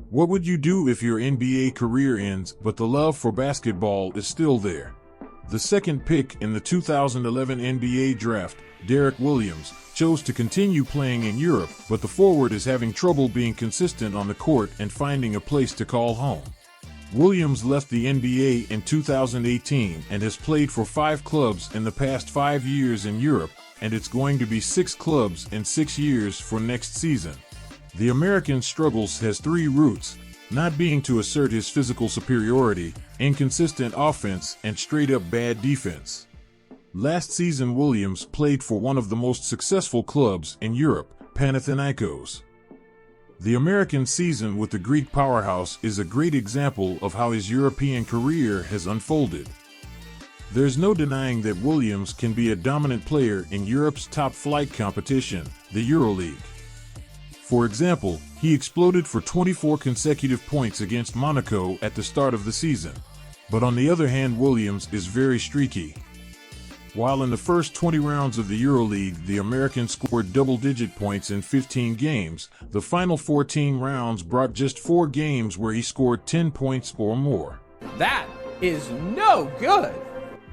What would you do if your NBA career ends but the love for basketball is still there? The second pick in the 2011 NBA draft, Derrick Williams, chose to continue playing in Europe, but the forward is having trouble being consistent on the court and finding a place to call home. Williams left the NBA in 2018 and has played for 5 clubs in the past 5 years in Europe, and it's going to be 6 clubs in 6 years for next season. The American's struggles has 3 roots: not being to assert his physical superiority, inconsistent offense, and straight-up bad defense. Last season, Williams played for one of the most successful clubs in Europe, Panathinaikos. The American season with the Greek powerhouse is a great example of how his European career has unfolded. There's no denying that Williams can be a dominant player in Europe's top-flight competition, the EuroLeague. For example, he exploded for 24 consecutive points against Monaco at the start of the season. But on the other hand, Williams is very streaky. While in the first 20 rounds of the EuroLeague, the American scored double-digit points in 15 games, the final 14 rounds brought just 4 games where he scored 10 points or more. That is no good!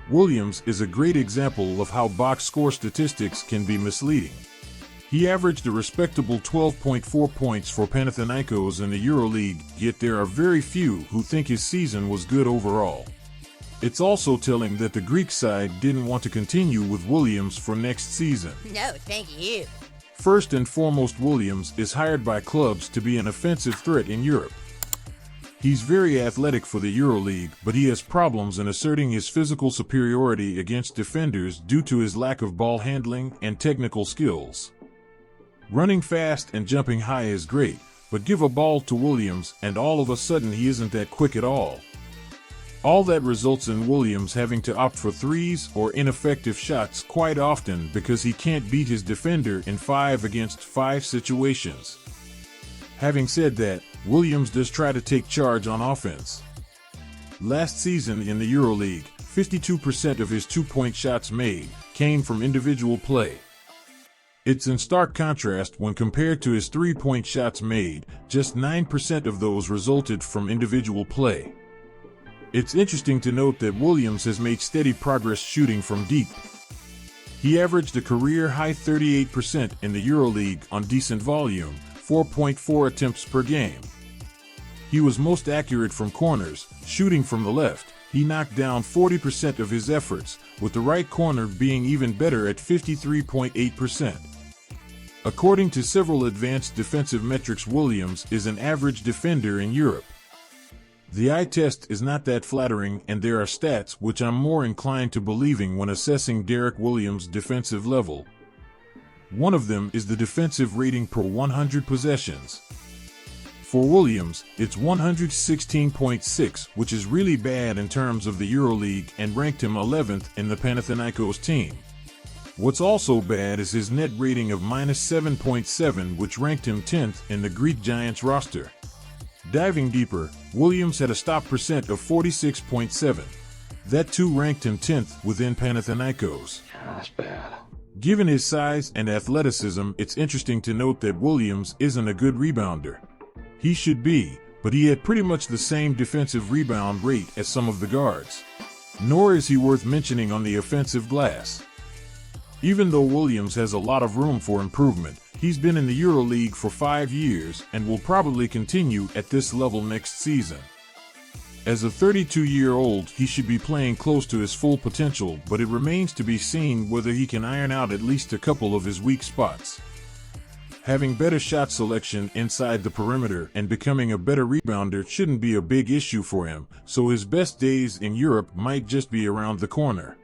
Williams is a great example of how box score statistics can be misleading. He averaged a respectable 12.4 points for Panathinaikos in the EuroLeague, yet there are very few who think his season was good overall. It's also telling that the Greek side didn't want to continue with Williams for next season. No, thank you. First and foremost, Williams is hired by clubs to be an offensive threat in Europe. He's very athletic for the EuroLeague, but he has problems in asserting his physical superiority against defenders due to his lack of ball handling and technical skills. Running fast and jumping high is great, but give a ball to Williams and all of a sudden he isn't that quick at all. All that results in Williams having to opt for threes or ineffective shots quite often because he can't beat his defender in 5 against 5 situations. Having said that, Williams does try to take charge on offense. Last season in the EuroLeague, 52% of his 2-point shots made came from individual play. It's in stark contrast when compared to his 3-point shots made, just 9% of those resulted from individual play. It's interesting to note that Williams has made steady progress shooting from deep. He averaged a career-high 38% in the EuroLeague on decent volume, 4.4 attempts per game. He was most accurate from corners, shooting from the left. He knocked down 40% of his efforts, with the right corner being even better at 53.8%. According to several advanced defensive metrics, Williams is an average defender in Europe. The eye test is not that flattering, and there are stats which I'm more inclined to believing when assessing Derrick Williams' defensive level. One of them is the defensive rating per 100 possessions. For Williams, it's 116.6, which is really bad in terms of the EuroLeague and ranked him 11th in the Panathinaikos team. What's also bad is his net rating of -7.7, which ranked him 10th in the Greek Giants roster. Diving deeper, Williams had a stop percent of 46.7. That too ranked him 10th within Panathinaikos. That's bad. Given his size and athleticism, it's interesting to note that Williams isn't a good rebounder. He should be, but he had pretty much the same defensive rebound rate as some of the guards. Nor is he worth mentioning on the offensive glass. Even though Williams has a lot of room for improvement, he's been in the EuroLeague for 5 years and will probably continue at this level next season. As a 32-year-old, he should be playing close to his full potential, but it remains to be seen whether he can iron out at least a couple of his weak spots. Having better shot selection inside the perimeter and becoming a better rebounder shouldn't be a big issue for him, so his best days in Europe might just be around the corner.